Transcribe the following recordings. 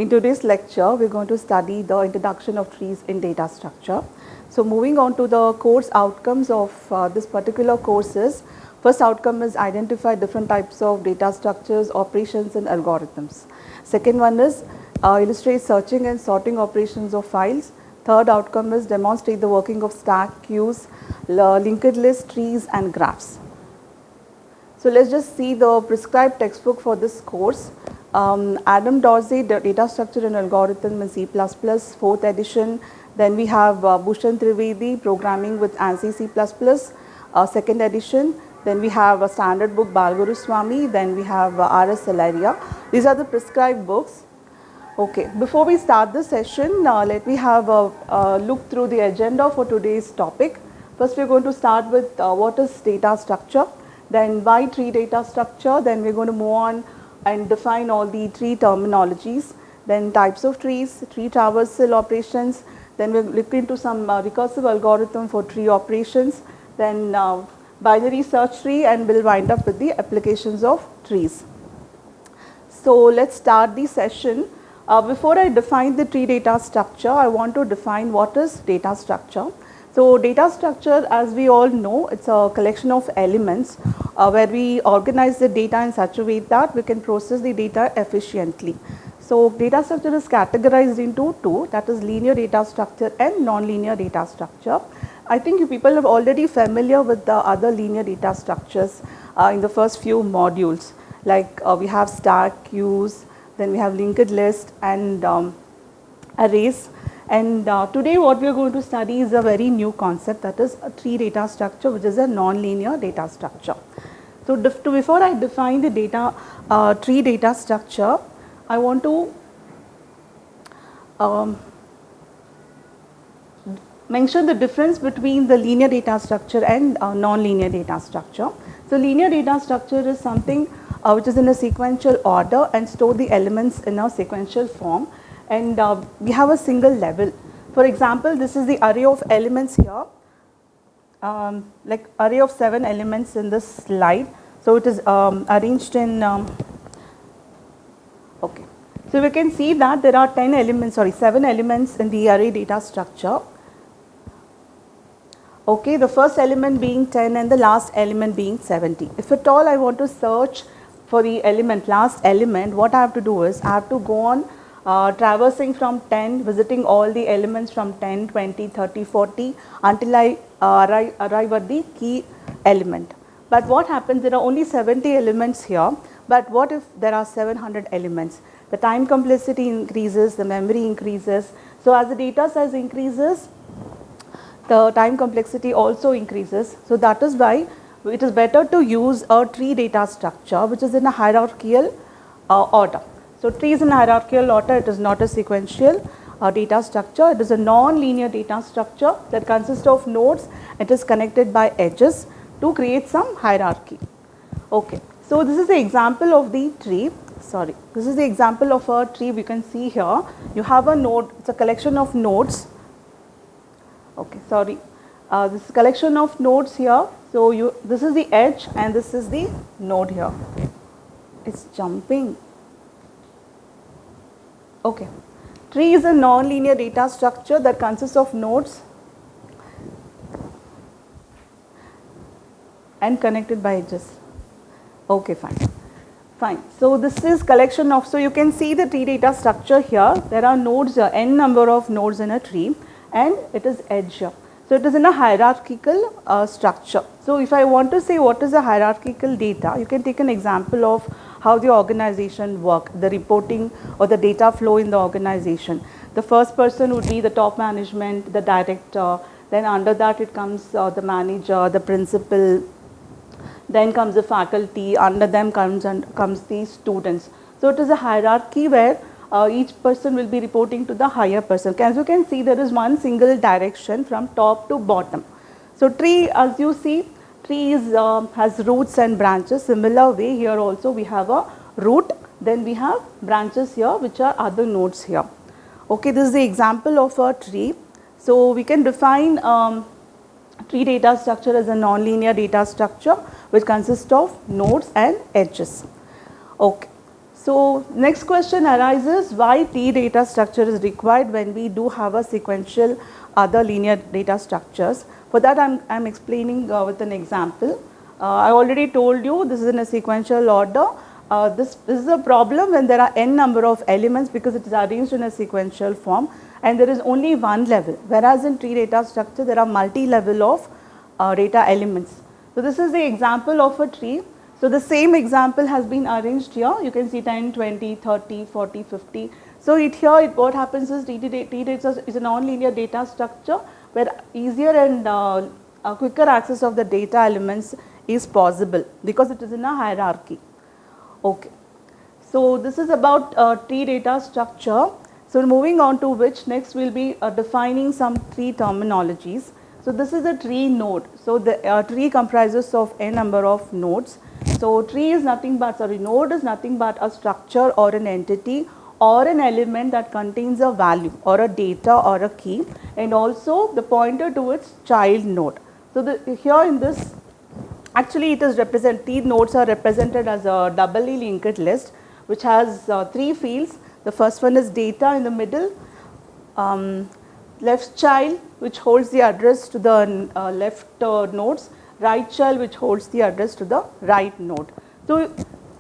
In today's lecture, we're going to study the introduction of trees in data structure. So moving on to the course outcomes of this particular courses, first outcome is identify different types of data structures, operations and algorithms. Second one is illustrate searching and sorting operations of files. Third outcome is demonstrate the working of stack, queues, linked list, trees and graphs. So let's just see the prescribed textbook for this course. Adam Dorsey, Data Structure and Algorithm in C++, 4th edition. Then we have Bhushan Trivedi, Programming with ANSI C++, 2nd edition. Then we have a standard book, Balguru Swami. Then we have R.S. Salaria. These are the prescribed books. Okay, before we start the session, let me have a look through the agenda for today's topic. First, we're going to start with what is data structure, then why tree data structure, then we're going to move on and define all the tree terminologies, then types of trees, tree traversal operations, then we'll look into some recursive algorithm for tree operations, then binary search tree, and we'll wind up with the applications of trees. So let's start the session. Before I define the tree data structure, I want to define what is data structure. So data structure, as we all know, it's a collection of elements where we organize the data in such a way that we can process the data efficiently. So data structure is categorized into two, that is linear data structure and non-linear data structure. I think you people are already familiar with the other linear data structures in the first few modules, like we have stack, queues, then we have linked list and arrays. And today what we are going to study is a very new concept, that is a tree data structure, which is a non-linear data structure. So before I define the data tree data structure, I want to mention the difference between the linear data structure and non-linear data structure. So linear data structure is something which is in a sequential order and store the elements in a sequential form. And we have a single level. For example, this is the array of elements here, like array of 7 elements in this slide. So it is arranged in, okay. So we can see that there are 7 elements in the array data structure. Okay, the first element being 10 and the last element being 70. If at all I want to search for the element, last element, what I have to do is I have to go on traversing from 10, visiting all the elements from 10, 20, 30, 40 until I arrive at the key element. But what happens, there are only 70 elements here, but what if there are 700 elements? The time complexity increases, the memory increases. So as the data size increases, the time complexity also increases. So that is why it is better to use a tree data structure which is in a hierarchical order. So tree is in a hierarchical order, it is not a sequential data structure, it is a non-linear data structure that consists of nodes, it is connected by edges to create some hierarchy. Okay, so this is the example of the tree, this is the example of a tree we can see here. You have a node, it's a collection of nodes, this is a collection of nodes here. So this is the edge and this is the node here, it's jumping. Okay, tree is a non-linear data structure that consists of nodes and connected by edges. Okay, fine. So this is collection of, so you can see the tree data structure here. There are nodes, n number of nodes in a tree, and it is edge here. So it is in a hierarchical structure. So if I want to say what is a hierarchical data, you can take an example of how the organization work, the reporting or the data flow in the organization. The first person would be the top management, the director, then under that it comes the manager, the principal, then comes the faculty, under them comes the students. So it is a hierarchy where each person will be reporting to the higher person. As you can see, there is one single direction from top to bottom. So tree, as you see, tree has roots and branches. Similar way here also we have a root, then we have branches here which are other nodes here. Okay, this is the example of a tree. So we can define tree data structure as a non-linear data structure which consists of nodes and edges. Okay. So next question arises, why tree data structure is required when we do have a sequential other linear data structures. For that I'm explaining with an example. I already told you this is in a sequential order. This is a problem when there are n number of elements because it is arranged in a sequential form and there is only one level, whereas in tree data structure there are multi-level of data elements. So this is the example of a tree. So the same example has been arranged here. You can see 10, 20, 30, 40, 50. So what happens is tree data is a non-linear data structure where easier and quicker access of the data elements is possible because it is in a hierarchy. Okay. So this is about tree data structure. So moving on to which next we will be defining some tree terminologies. So this is a tree node. So the tree comprises of n number of nodes. So tree is nothing but, node is nothing but a structure or an entity or an element that contains a value or a data or a key, and also the pointer to its child node. So here in this, actually it is tree nodes are represented as a doubly linked list which has three fields. The first one is data in the middle, left child which holds the address to the left nodes, right child which holds the address to the right node. So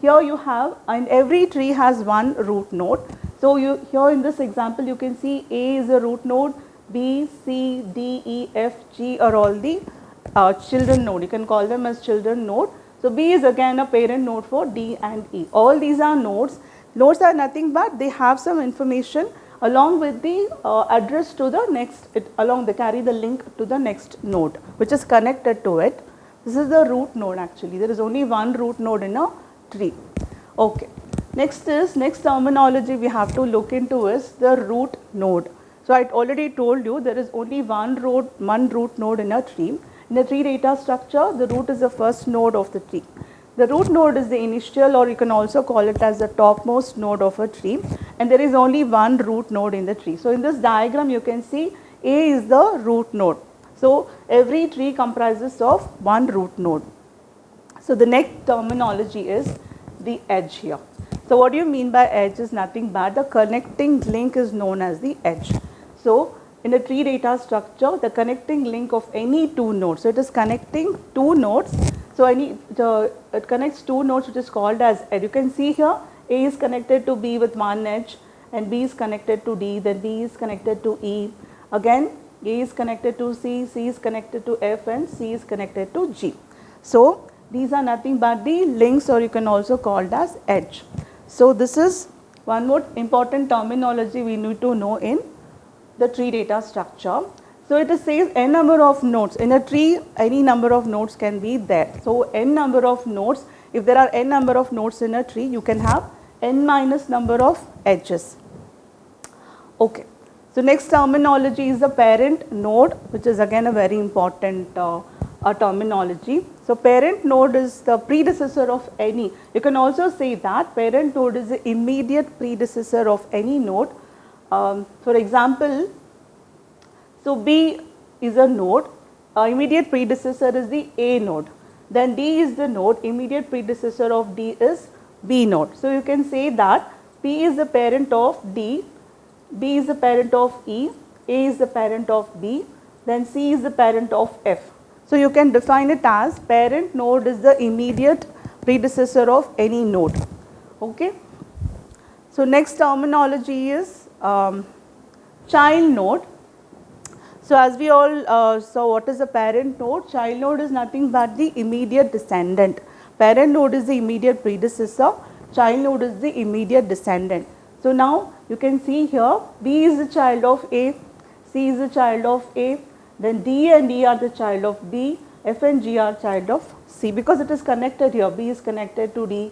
here you have, and every tree has one root node. So here in this example you can see A is a root node, B, C, D, E, F, G are all the children node. You can call them as children node. So B is again a parent node for D and E. All these are nodes. Nodes are nothing but they have some information along with the address to the next, they carry the link to the next node which is connected to it. This is the root node actually. There is only one root node in a tree. Okay. Next terminology we have to look into is the root node. So I already told you there is only one root node in a tree. In a tree data structure, the root is the first node of the tree. The root node is the initial, or you can also call it as the topmost node of a tree, and there is only one root node in the tree. So in this diagram you can see A is the root node. So every tree comprises of one root node. So the next terminology is the edge here. So what do you mean by edge is nothing but the connecting link is known as the edge. So in a tree data structure, the connecting link of any two nodes. So it is connecting two nodes. So it connects two nodes which is called as edge. You can see here A is connected to B with one edge and B is connected to D, then D is connected to E. Again A is connected to C, C is connected to F and C is connected to G. So these are nothing but the links, or you can also call it as edge. So this is one more important terminology we need to know in the tree data structure. So it says n number of nodes. In a tree, any number of nodes can be there. So n number of nodes, if there are n number of nodes in a tree, you can have n minus number of edges. Okay. So next terminology is the parent node, which is again a very important terminology. So parent node is the predecessor of any. You can also say that parent node is the immediate predecessor of any node. For example, so B is a node, immediate predecessor is the A node, then D is the node, immediate predecessor of D is B node. So you can say that P is the parent of D, B is the parent of E, A is the parent of B, then C is the parent of F. So you can define it as parent node is the immediate predecessor of any node. Okay. So next terminology is child node. So as we all saw, what is a parent node? Child node is nothing but the immediate descendant. Parent node is the immediate predecessor, child node is the immediate descendant. So now you can see here B is the child of A, C is the child of A, then D and E are the child of B, F and G are child of C, because it is connected here. B is connected to D,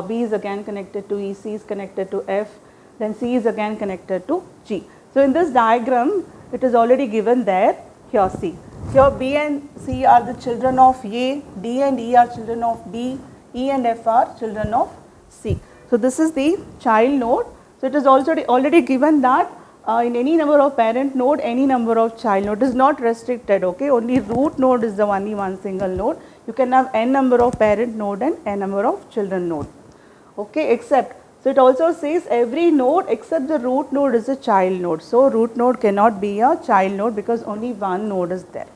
B is again connected to E, C is connected to F, then C is again connected to G. So in this diagram, it is already given there. Here see, here B and C are the children of A, D and E are children of B, E and F are children of C. So this is the child node. So it is also already given that in any number of parent node, any number of child node is not restricted. Okay, only root node is the only one single node. You can have n number of parent node and n number of children node. Okay, except So it also says every node except the root node is a child node. So root node cannot be a child node because only one node is there.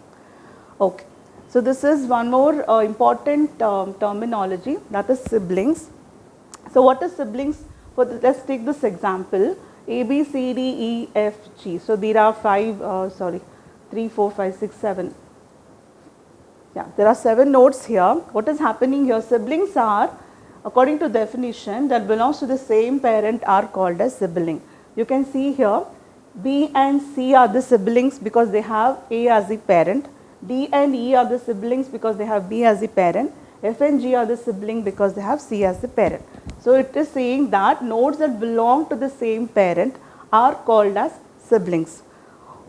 Okay. So this is one more important terminology, that is siblings. So what is siblings? Let's take this example, A, B, C, D, E, F, G. So there are 3, 4, 5, 6, 7. Yeah, there are 7 nodes here. What is happening here? Siblings are, according to definition, that belongs to the same parent are called as sibling. You can see here, B and C are the siblings because they have A as the parent. D and E are the siblings because they have B as the parent. F and G are the sibling because they have C as the parent. So it is saying that nodes that belong to the same parent are called as siblings.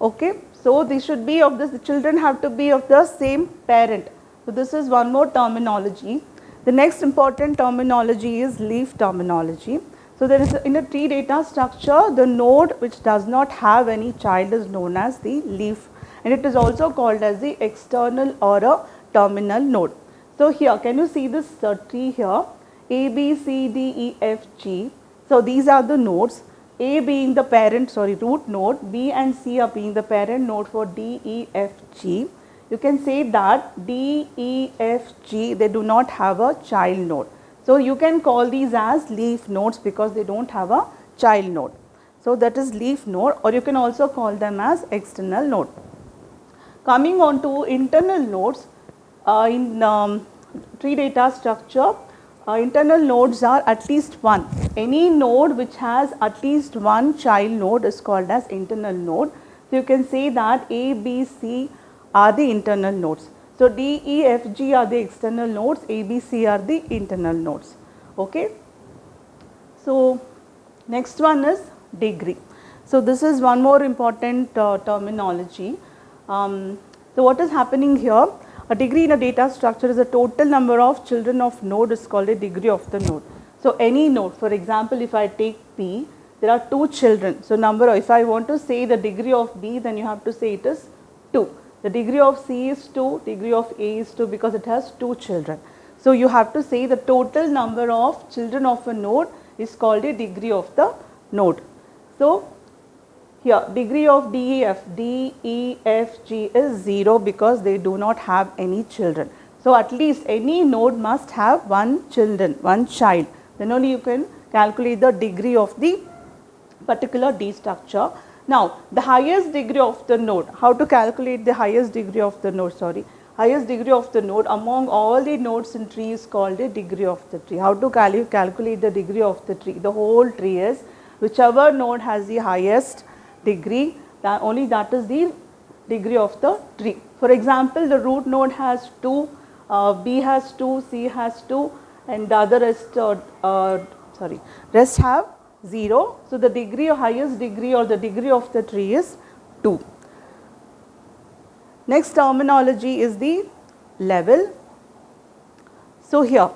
Okay. So they should be of the children have to be of the same parent. So this is one more terminology. The next important terminology is leaf terminology. So there is in a tree data structure, the node which does not have any child is known as the leaf, and it is also called as the external or a terminal node. So here, can you see this tree here? A, B, C, D, E, F, G. So these are the nodes. A being the parent, root node, B and C are being the parent node for D, E, F, G. You can say that D, E, F, G, they do not have a child node. So you can call these as leaf nodes because they don't have a child node. So that is leaf node, or you can also call them as external node. Coming on to internal nodes, in tree data structure, internal nodes are at least one. Any node which has at least one child node is called as internal node. So you can say that A, B, C are the internal nodes. So D, E, F, G are the external nodes, A, B, C are the internal nodes. Okay. So next one is degree. So this is one more important terminology. So what is happening here? A degree in a data structure is a total number of children of node is called a degree of the node. So any node, for example, if I take P, there are 2 children. So if I want to say the degree of B, then you have to say it is 2. The degree of C is 2, degree of A is 2 because it has 2 children. So you have to say the total number of children of a node is called a degree of the node. So here degree of D, E, F, G is 0 because they do not have any children. So at least any node must have one child. Then only you can calculate the degree of the particular D structure. Now the highest degree of the node, how to calculate the highest degree of the node, highest degree of the node among all the nodes in tree is called a degree of the tree. How to calculate the degree of the tree? The whole tree is whichever node has the highest degree, only that is the degree of the tree. For example, the root node has 2, B has 2, C has 2, and the other rest have 0. So the degree or highest degree or the degree of the tree is 2. Next terminology is the level. So here,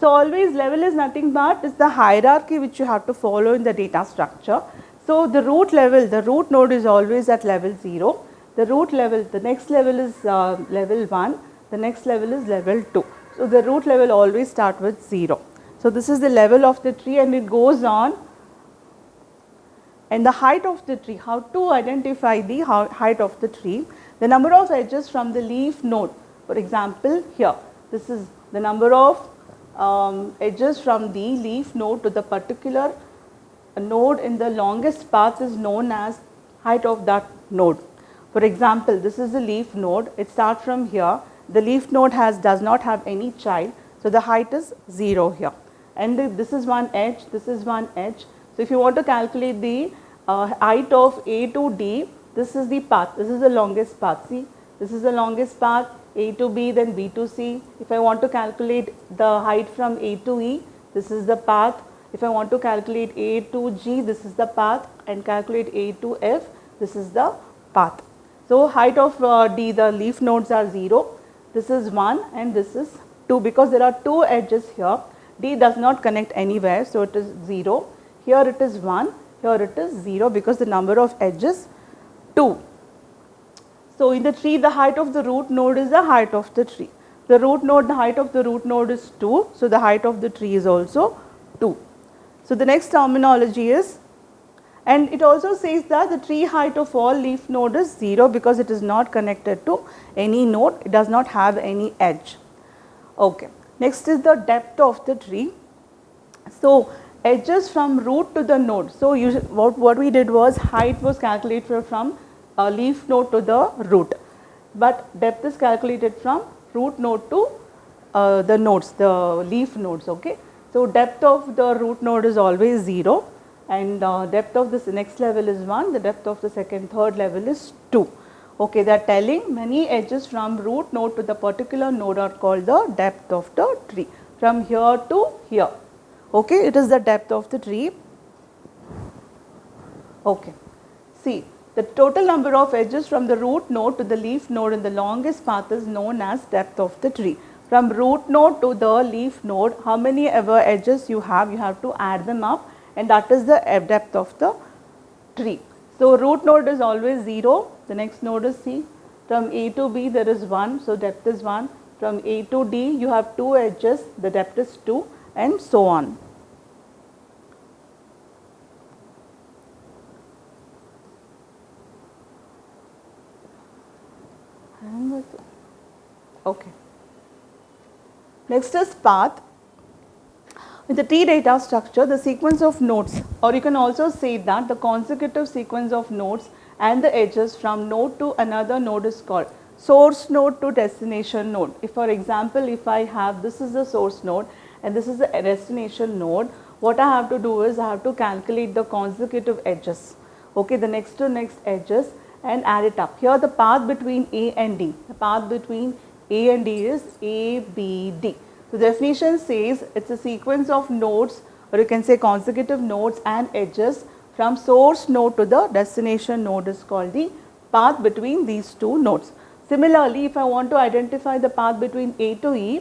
so always level is nothing but is the hierarchy which you have to follow in the data structure. So the root node is always at level 0. The next level is level 1, the next level is level 2. So the root level always start with 0. So this is the level of the tree and it goes on. And the height of the tree, how to identify the height of the tree? The number of edges from the leaf node. For example, here, this is the number of edges from the leaf node to the particular node in the longest path is known as height of that node. For example, this is the leaf node, it starts from here, the leaf node does not have any child, so the height is 0 here, and this is one edge, this is one edge. So if you want to calculate the height of A to D, this is the path, this is the longest path, see, this is the longest path, A to B, then B to C. If I want to calculate the height from A to E, this is the path. If I want to calculate A to G, this is the path, and calculate A to F, this is the path. So height of D, the leaf nodes are 0, this is 1 and this is 2 because there are 2 edges here. D does not connect anywhere, so it is 0. Here it is 1, here it is 0 because the number of edges 2. So in the tree, the height of the root node is the height of the tree. The height of the root node is 2, so the height of the tree is also 2. So the next terminology is, and it also says that the tree height of all leaf node is 0 because it is not connected to any node, it does not have any edge. Okay. Next is the depth of the tree. So edges from root to the node. So what we did was height was calculated from a leaf node to the root, but depth is calculated from root node to the nodes, the leaf nodes. Okay. So depth of the root node is always 0, and depth of this next level is 1, the depth of the second, third level is 2. Okay, they are telling many edges from root node to the particular node are called the depth of the tree, from here to here. Okay, it is the depth of the tree. Okay, see, the total number of edges from the root node to the leaf node in the longest path is known as depth of the tree. From root node to the leaf node, how many ever edges you have to add them up, and that is the depth of the tree. So root node is always 0, the next node is C. From A to B there is 1, so depth is 1. From A to D you have 2 edges, the depth is 2, and so on. Okay. Next is path. In the tree data structure, the sequence of nodes, or you can also say that the consecutive sequence of nodes and the edges from node to another node is called source node to destination node. If for example, if I have, this is the source node and this is the destination node, what I have to do is I have to calculate the consecutive edges, okay, the next to next edges, and add it up. Here the path between A and D, the path between A and D is ABD. The definition says it's a sequence of nodes, or you can say consecutive nodes and edges from source node to the destination node is called the path between these two nodes. Similarly, if I want to identify the path between A to E,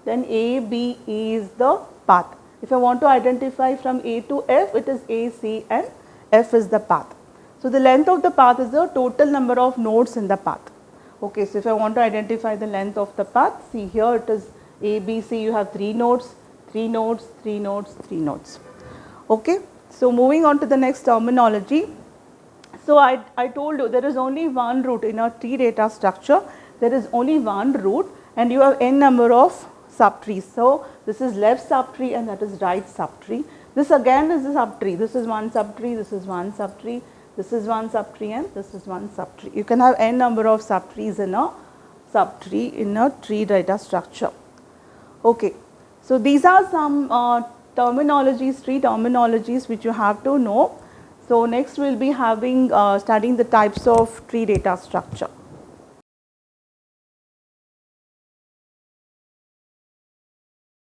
then ABE is the path. If I want to identify from A to F, it is AC and F is the path. So the length of the path is the total number of nodes in the path. Okay, so if I want to identify the length of the path, see here it is A, B, C, you have 3 nodes, 3 nodes, 3 nodes, 3 nodes. Okay, so moving on to the next terminology. So I told you there is only one root in a tree data structure, there is only one root and you have n number of subtrees. So this is left subtree and that is right subtree. This again is a subtree, this is one subtree, this is one subtree, this is one subtree and this is one subtree. You can have n number of subtrees in a subtree in a tree data structure. Okay, so these are some terminologies, tree terminologies which you have to know. So next we will be having studying the types of tree data structure.